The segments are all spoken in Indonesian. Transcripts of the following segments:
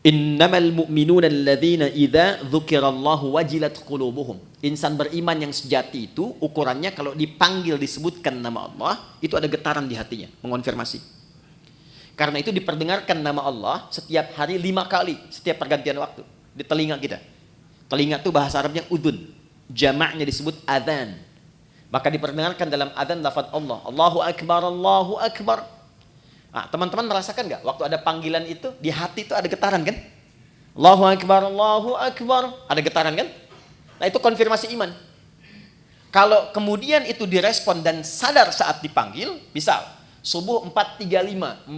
Innamal mu'minuna alladzina idza dzukirallahu wajilat qulubuhum. Insan beriman yang sejati itu ukurannya kalau dipanggil disebutkan nama Allah, itu ada getaran di hatinya, mengonfirmasi. Karena itu diperdengarkan nama Allah setiap hari 5 kali, setiap pergantian waktu di telinga kita. Telinga itu bahasa Arabnya udun, jamaknya disebut adzan. Maka diperdengarkan dalam adzan lafaz Allah, Allahu Akbar, Allahu Akbar. Nah, teman-teman merasakan nggak waktu ada panggilan itu di hati itu ada getaran kan? Allahu Akbar, Allahu Akbar, ada getaran kan? Nah, itu konfirmasi iman. Kalau kemudian itu direspon dan sadar saat dipanggil, misal subuh 4.35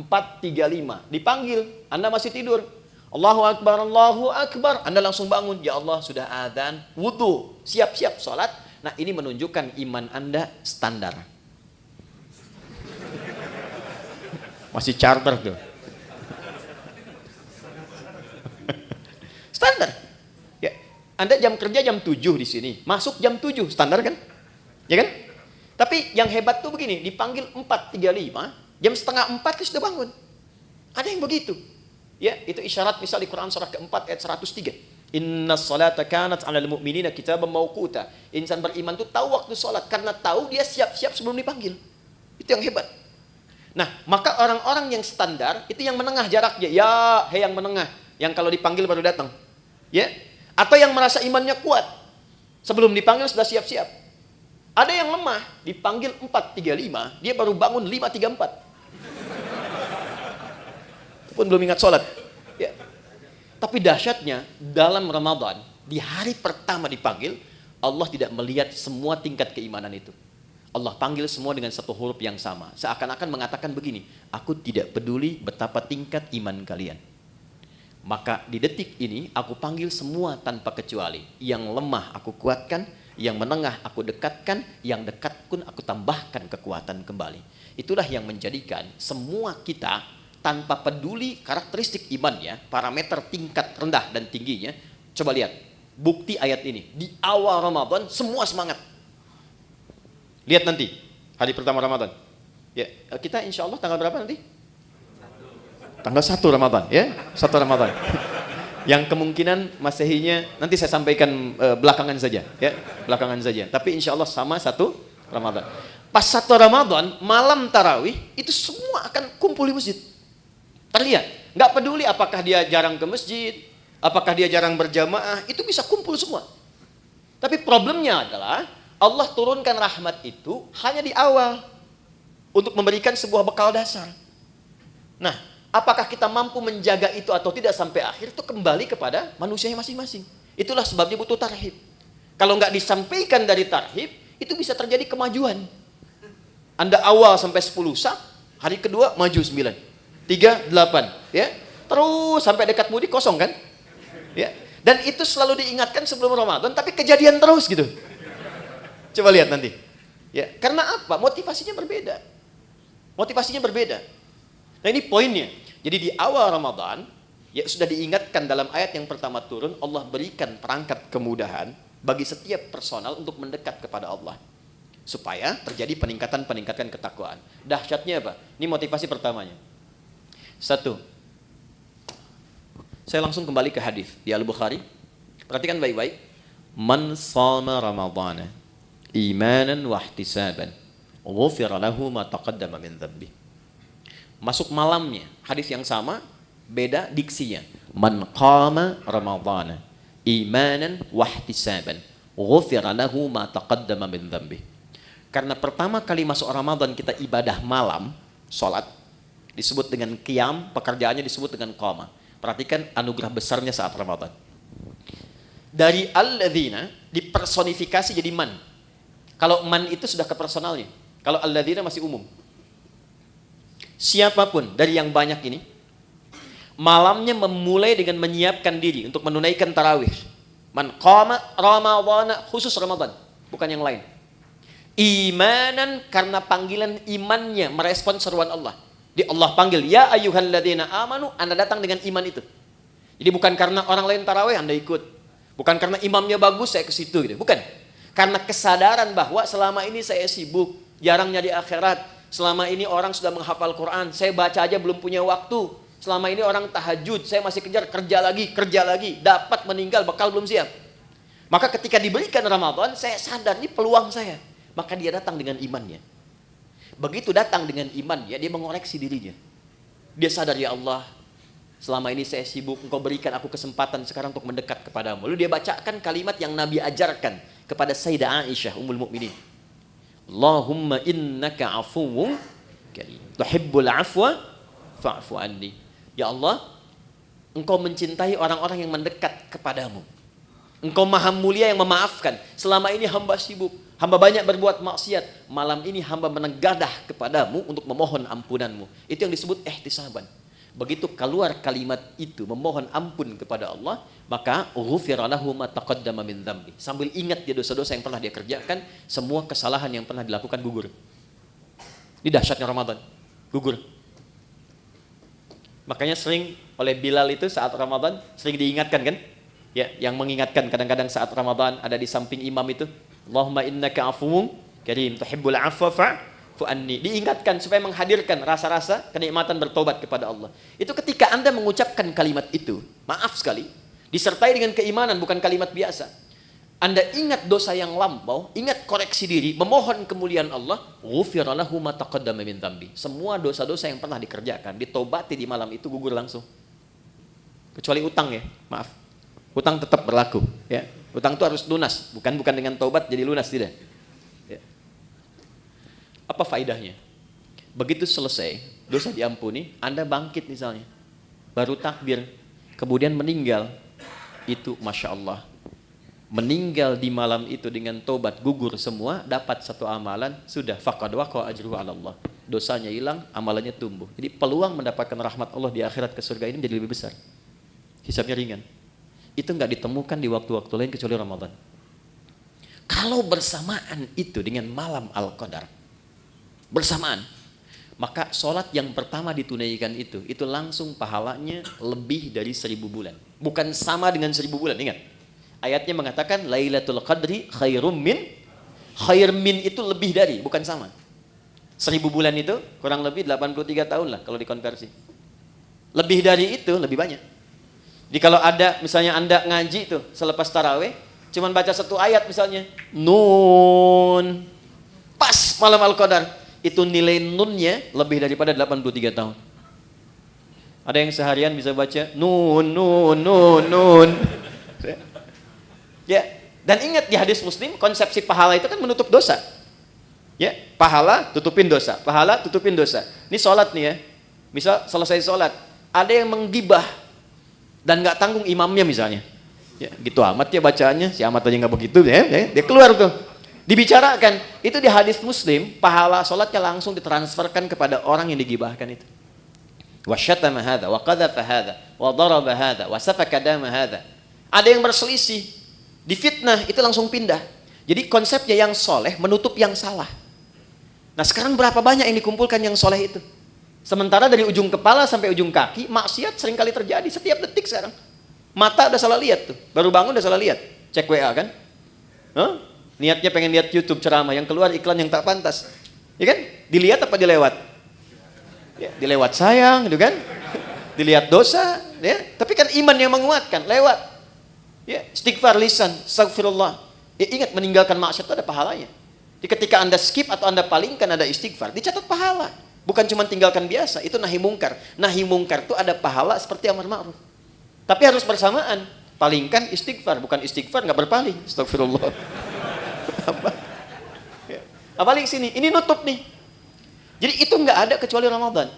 dipanggil, Anda masih tidur, Allahu Akbar, Allahu Akbar, Anda langsung bangun, ya Allah sudah adzan, wudu, siap-siap sholat. Nah, ini menunjukkan iman Anda standar. Masih charter tuh. Standar. Ya, Anda jam kerja jam 7 di sini, masuk jam 7, standar kan? Ya kan? Tapi yang hebat tuh begini, dipanggil 4.35, jam setengah 4 itu sudah bangun. Ada yang begitu. Ya, itu isyarat misal di Quran surah keempat ayat 103. Innas salata kanat 'alal mu'minina kitaban mauquta. Insan beriman tuh tahu waktu salat karena tahu dia siap-siap sebelum dipanggil. Itu yang hebat. Nah, maka orang-orang yang standar itu yang menengah jaraknya. Ya, hei yang menengah, yang kalau dipanggil baru datang. Ya, atau yang merasa imannya kuat. Sebelum dipanggil sudah siap-siap. Ada yang lemah, dipanggil 4.35, dia baru bangun 5.34. Itu pun belum ingat sholat. Ya. Tapi dahsyatnya, dalam Ramadan, di hari pertama dipanggil, Allah tidak melihat semua tingkat keimanan itu. Allah panggil semua dengan satu huruf yang sama. Seakan-akan mengatakan begini, aku tidak peduli betapa tingkat iman kalian. Maka di detik ini, aku panggil semua tanpa kecuali. Yang lemah aku kuatkan, yang menengah aku dekatkan, yang dekat pun aku tambahkan kekuatan kembali. Itulah yang menjadikan semua kita tanpa peduli karakteristik imannya, parameter tingkat rendah dan tingginya. Coba lihat, bukti ayat ini. Di awal Ramadan semua semangat. Lihat nanti, hari pertama Ramadan. Ya, kita insya Allah tanggal berapa nanti? Tanggal 1 Ramadan, ya, 1 Ramadan. Yang kemungkinan Masehinya nanti saya sampaikan belakangan saja, ya, belakangan saja. Tapi insya Allah sama 1 Ramadan. Pas 1 Ramadan, malam tarawih, itu semua akan kumpul di masjid. Terlihat, nggak peduli apakah dia jarang ke masjid, apakah dia jarang berjamaah, itu bisa kumpul semua. Tapi problemnya adalah, Allah turunkan rahmat itu hanya di awal untuk memberikan sebuah bekal dasar. Nah, apakah kita mampu menjaga itu atau tidak sampai akhir itu kembali kepada manusianya masing-masing. Itulah sebabnya butuh tarhib. Kalau nggak disampaikan dari tarhib, itu bisa terjadi kemajuan. Anda awal sampai 10 sak, hari kedua maju 9, 3, 8, ya. Terus sampai dekat mudik kosong kan? Ya. Dan itu selalu diingatkan sebelum Ramadan, tapi kejadian terus gitu. Coba lihat nanti. Ya, karena apa? Motivasinya berbeda. Motivasinya berbeda. Nah, ini poinnya. Jadi di awal Ramadan, ya sudah diingatkan dalam ayat yang pertama turun, Allah berikan perangkat kemudahan bagi setiap personal untuk mendekat kepada Allah. Supaya terjadi peningkatan ketakwaan. Dahsyatnya apa? Ini motivasi pertamanya. 1. Saya langsung kembali ke hadis di Al-Bukhari. Perhatikan baik-baik. Man shama Ramadhana imanan wa ihtisaban ghufira lahu ma taqaddama min dhanbi. Masuk malamnya, hadis yang sama, beda diksinya. Man qama Ramadhana imanan wa ihtisaban ghufira lahu ma taqaddama min dhanbi. Karena pertama kali masuk Ramadan kita ibadah malam, salat, disebut dengan qiyam, pekerjaannya disebut dengan qama. Perhatikan anugerah besarnya saat Ramadan. Dari alladzina dipersonifikasi jadi man. Kalau man itu sudah ke personalnya. Kalau alladzina masih umum. Siapapun dari yang banyak ini, malamnya memulai dengan menyiapkan diri untuk menunaikan tarawih. Man qama Ramadhana, khusus Ramadan, bukan yang lain. Imanan, karena panggilan imannya merespon seruan Allah. Di Allah panggil, ya ayyuhalladzina amanu, Anda datang dengan iman itu. Jadi bukan karena orang lain tarawih Anda ikut. Bukan karena imamnya bagus saya ke situ gitu. Bukan. Karena kesadaran bahwa selama ini saya sibuk, jarang nyari akhirat. Selama ini orang sudah menghafal Quran, saya baca aja belum punya waktu. selama ini orang tahajud, saya masih kejar kerja lagi, dapat meninggal, bekal belum siap. Maka ketika diberikan Ramadan, saya sadar ini peluang saya. Maka dia datang dengan imannya. Begitu datang dengan imannya, dia mengoreksi dirinya. Dia sadar, ya Allah, selama ini saya sibuk, Engkau berikan aku kesempatan sekarang untuk mendekat kepadamu. Lalu dia bacakan kalimat yang Nabi ajarkan kepada Sayyidah Aisyah, Ummul Mukminin. Allahumma innaka afuwwun karim, tuhibbul afwa fa'fu anni. Ya Allah, Engkau mencintai orang-orang yang mendekat kepadamu. Engkau maha mulia yang memaafkan. Selama ini hamba sibuk, hamba banyak berbuat maksiat. Malam ini hamba menegadah kepadamu untuk memohon ampunanmu. Itu yang disebut ihtisaban. Begitu keluar kalimat itu, memohon ampun kepada Allah, maka ghufira lahu ma taqaddama min dzambi. Sambil ingat dia dosa-dosa yang pernah dia kerjakan, semua kesalahan yang pernah dilakukan gugur. Ini dahsyatnya Ramadan, gugur. Makanya sering oleh Bilal itu saat Ramadan sering diingatkan kan? Ya, yang mengingatkan kadang-kadang saat Ramadan ada di samping imam itu, Allahumma innaka afuwwun karim tuhibbul afwa fa'fu anni. Diingatkan supaya menghadirkan rasa-rasa kenikmatan bertobat kepada Allah. Itu ketika Anda mengucapkan kalimat itu, maaf sekali, disertai dengan keimanan, bukan kalimat biasa. Anda ingat dosa yang lampau, ingat koreksi diri, memohon kemuliaan Allah, ghufira lahu ma taqaddama min dzambi. Semua dosa-dosa yang pernah dikerjakan, ditobati di malam itu gugur langsung. Kecuali utang ya, maaf. Utang tetap berlaku, ya. Utang itu harus lunas, bukan dengan taubat jadi lunas, tidak. Ya. Apa faedahnya? Begitu selesai, dosa diampuni, Anda bangkit misalnya, baru takbir, kemudian meninggal, itu Masya Allah. Meninggal di malam itu dengan taubat gugur semua, dapat satu amalan, sudah faqad waqa ajruhu 'ala Allah. Dosanya hilang, amalannya tumbuh. Jadi peluang mendapatkan rahmat Allah di akhirat ke surga ini menjadi lebih besar. Hisabnya ringan. Itu nggak ditemukan di waktu-waktu lain kecuali Ramadan. Kalau bersamaan itu dengan malam Al-Qadar, bersamaan, maka sholat yang pertama ditunaikan itu langsung pahalanya lebih dari 1000 bulan. Bukan sama dengan 1000 bulan, ingat. Ayatnya mengatakan Lailatul Qadri khairum min, khair min itu lebih dari, bukan sama. 1000 bulan itu kurang lebih 83 tahun lah kalau dikonversi. Lebih dari itu lebih banyak. Jadi kalau ada misalnya Anda ngaji itu selepas tarawih, cuman baca satu ayat misalnya, Nun, pas malam Al-Qadar, itu nilai nunnya lebih daripada 83 tahun. Ada yang seharian bisa baca Nun, Nun, Nun, Nun. Ya, dan ingat di hadis Muslim, konsepsi pahala itu kan menutup dosa. Ya, pahala tutupin dosa, pahala tutupin dosa. Ini sholat nih ya, misal selesai sholat, ada yang menggibah dan nggak tanggung imamnya misalnya, ya gitu amat ya bacaannya, si amat aja nggak begitu ya, dia keluar tuh, dibicarakan, itu di hadis Muslim, pahala sholatnya langsung ditransferkan kepada orang yang digibahkan itu. Wa syatama hadza, wa qadhafa hadza, wa daraba hadza, wa safaka dama hadza. Ada yang berselisih, difitnah, itu langsung pindah. Jadi konsepnya yang soleh menutup yang salah. Nah sekarang berapa banyak yang dikumpulkan yang soleh itu? Sementara dari ujung kepala sampai ujung kaki, maksiat seringkali terjadi setiap detik sekarang. Mata udah salah lihat tuh, baru bangun udah salah lihat. Cek WA kan? Niatnya pengen lihat YouTube ceramah, yang keluar iklan yang tak pantas. Ya kan? Dilihat apa dilewat? Ya, dilewat sayang, gitu kan? Dilihat dosa, ya. Tapi kan iman yang menguatkan, lewat. Ya, istighfar lisan, astagfirullah. Ya, ingat meninggalkan maksiat itu ada pahalanya. Jadi ketika Anda skip atau Anda palingkan ada istighfar, dicatat pahala. Bukan cuma tinggalkan biasa, itu nahi mungkar. Nahi mungkar itu ada pahala seperti amar ma'ruf. Tapi harus bersamaan. Palingkan istighfar, bukan istighfar nggak berpaling. Astagfirullah. Apa? Ya. Apalagi sini, ini nutup nih. Jadi itu nggak ada kecuali Ramadan.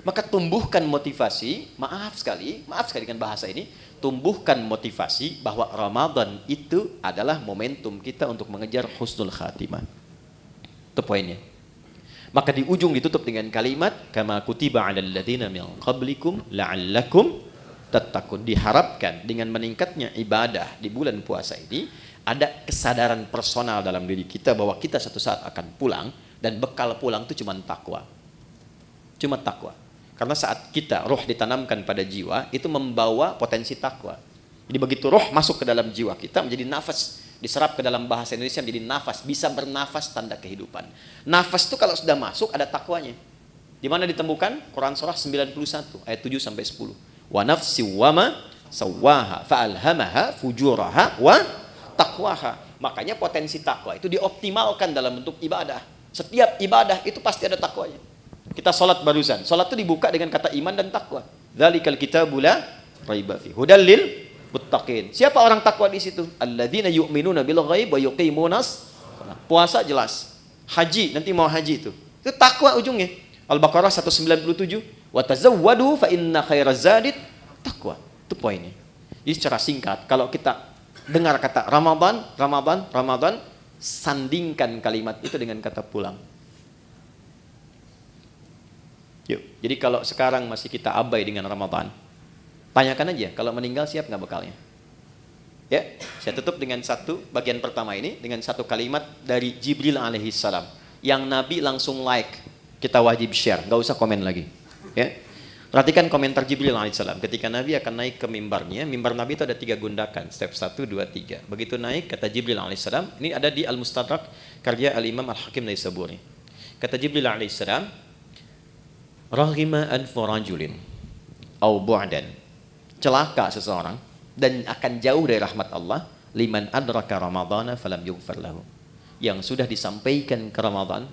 Maka tumbuhkan motivasi, maaf sekali dengan bahasa ini, tumbuhkan motivasi bahwa Ramadan itu adalah momentum kita untuk mengejar husnul khatimah. Itu poinnya. Maka di ujung ditutup dengan kalimat kama kutiba 'alal ladzina min qablikum la'allakum tattaqun. Diharapkan dengan meningkatnya ibadah di bulan puasa ini ada kesadaran personal dalam diri kita bahwa kita satu saat akan pulang, dan bekal pulang itu cuma takwa. Cuma takwa. Karena saat kita roh ditanamkan pada jiwa, itu membawa potensi takwa. Jadi begitu roh masuk ke dalam jiwa kita menjadi nafas, diserap ke dalam bahasa Indonesia menjadi nafas, bisa bernafas tanda kehidupan. Nafas itu kalau sudah masuk ada takwanya. Di mana ditemukan? Quran surah 91 ayat 7 sampai 10. Wa nafsi wa ma sawwaha fa'alhamaha fujuraha wa taqwaha. Makanya potensi takwa itu dioptimalkan dalam bentuk ibadah. Setiap ibadah itu pasti ada takwanya. Kita sholat barusan. Sholat itu dibuka dengan kata iman dan takwa. Dzalikal kitabu la raiba fi hudal lil muttaqin. Siapa orang takwa di situ? Alladzina yu'minuna bil ghaib wa yuqimunas. Puasa jelas. Haji, nanti mau haji itu. Itu takwa ujungnya. Al-Baqarah 197, wa tazawwadu fa inna khairaz zadid taqwa. Itu poinnya. Jadi secara singkat, kalau kita dengar kata Ramadan, Ramadan, Ramadan, sandingkan kalimat itu dengan kata pulang. Yuk. Jadi kalau sekarang masih kita abai dengan Ramadan, tanyakan aja, kalau meninggal siap nggak bekalnya? Ya, saya tutup dengan satu bagian pertama ini dengan satu kalimat dari Jibril alaihissalam yang Nabi langsung like. Kita wajib share, nggak usah komen lagi. Ya, perhatikan komentar Jibril alaihissalam ketika Nabi akan naik ke mimbarnya. Mimbar Nabi itu ada 3 gundakan, step 1, 2, 3. Begitu naik, kata Jibril alaihissalam, ini ada di Al-Mustadrak karya Al-Imam Al-Hakim Naisaburi. Kata Jibril alaihissalam, raghima anfu rajulin au bu'dan, celaka seseorang dan akan jauh dari rahmat Allah, liman adraka ramadhana falam yughfar lahu, yang sudah disampaikan ke Ramadan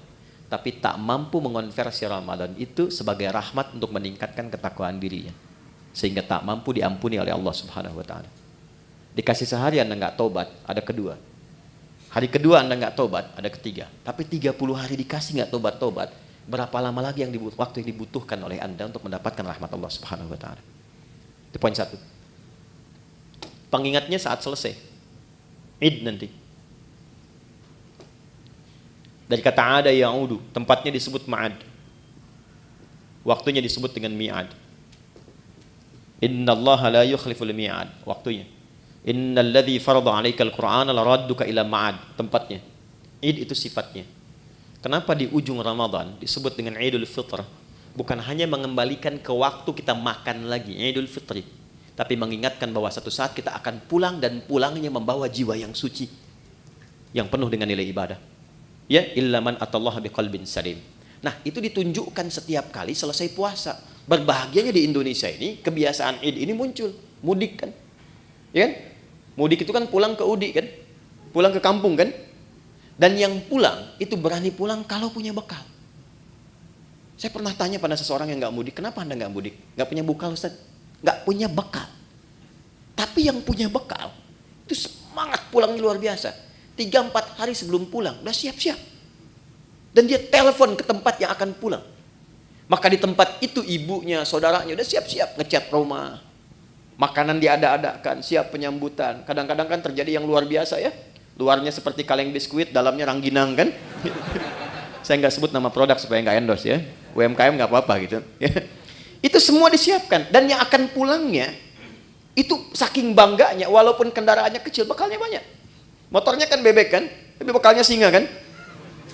tapi tak mampu mengonversi Ramadan itu sebagai rahmat untuk meningkatkan ketakwaan dirinya, sehingga tak mampu diampuni oleh Allah Subhanahu wa taala. Dikasih sehari Anda nggak tobat, ada kedua. Hari kedua Anda nggak tobat, ada ketiga. Tapi 30 hari dikasih nggak tobat-tobat, berapa lama lagi waktu yang dibutuhkan oleh Anda untuk mendapatkan rahmat Allah Subhanahu wa taala? Itu poin 1. Pengingatnya saat selesai Id nanti. Dari kata ada ya'udu, tempatnya disebut ma'ad. Waktunya disebut dengan mi'ad. Innallaha la yukhliful mi'ad, waktunya. Innal ladzi farada 'alaikal qur'ana laradduka ila ma'ad, tempatnya. Id itu sifatnya. Kenapa di ujung Ramadan disebut dengan Idul Fitr? Bukan hanya mengembalikan ke waktu kita makan lagi, Idul Fitri, tapi mengingatkan bahwa satu saat kita akan pulang dan pulangnya membawa jiwa yang suci, yang penuh dengan nilai ibadah. Ya, illa man atallaha biqalbin salim. Nah, itu ditunjukkan setiap kali selesai puasa. Berbahagianya di Indonesia ini, kebiasaan Id ini muncul. Mudik kan? Ya kan? Mudik itu kan pulang ke Udi kan? Pulang ke kampung kan? Dan yang pulang, itu berani pulang kalau punya bekal. Saya pernah tanya pada seseorang yang nggak mudik, kenapa Anda nggak mudik? Nggak punya bekal, Ustaz? Nggak punya bekal. Tapi yang punya bekal, itu semangat pulangnya luar biasa. 3-4 hari sebelum pulang, udah siap-siap. Dan dia telepon ke tempat yang akan pulang. Maka di tempat itu ibunya, saudaranya udah siap-siap ngecat rumah. Makanan diada-adakan, siap penyambutan. Kadang-kadang kan terjadi yang luar biasa ya. Luarnya seperti kaleng biskuit, dalamnya rangginang kan. Saya nggak sebut nama produk supaya nggak endorse ya. UMKM nggak apa-apa gitu. Itu semua disiapkan. Dan yang akan pulangnya, itu saking bangganya, walaupun kendaraannya kecil, bekalnya banyak. Motornya kan bebek kan, tapi bekalnya singa kan.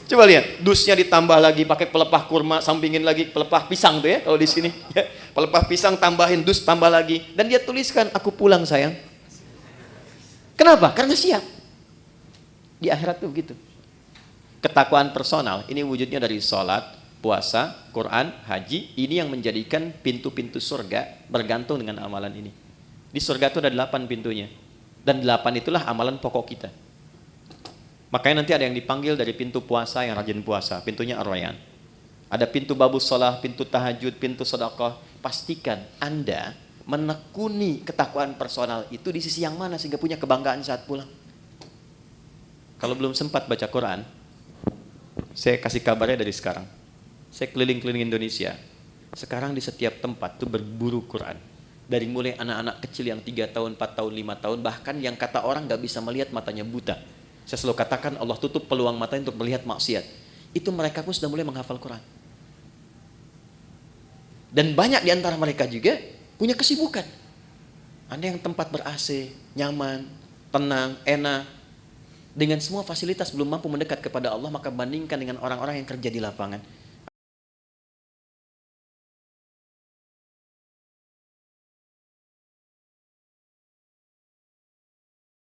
Coba lihat, dusnya ditambah lagi pakai pelepah kurma, sampingin lagi pelepah pisang tuh ya kalau di sini. Ya, pelepah pisang tambahin dus tambah lagi, dan dia tuliskan aku pulang sayang. Kenapa? Karena siap. Di akhirat tuh begitu. Ketakwaan personal ini wujudnya dari sholat, puasa, Quran, haji. Ini yang menjadikan pintu-pintu surga bergantung dengan amalan ini. Di surga itu ada 8 pintunya, dan 8 itulah amalan pokok kita. Makanya nanti ada yang dipanggil dari pintu puasa yang rajin puasa, pintunya Ar-Rayyan. Ada pintu babus sholah, pintu tahajud, pintu sedekah. Pastikan Anda menekuni ketakwaan personal itu di sisi yang mana sehingga punya kebanggaan saat pulang. Kalau belum sempat baca Quran, saya kasih kabarnya dari sekarang. Saya keliling-keliling Indonesia. Sekarang di setiap tempat tuh berburu Quran. Dari mulai anak-anak kecil yang 3 tahun, 4 tahun, 5 tahun, bahkan yang kata orang gak bisa melihat, matanya buta. Saya selalu katakan Allah tutup peluang matanya untuk melihat maksiat. Itu mereka pun sudah mulai menghafal Quran. Dan banyak di antara mereka juga punya kesibukan. Ada yang tempat ber-AC, nyaman, tenang, enak. Dengan semua fasilitas belum mampu mendekat kepada Allah, maka bandingkan dengan orang-orang yang kerja di lapangan.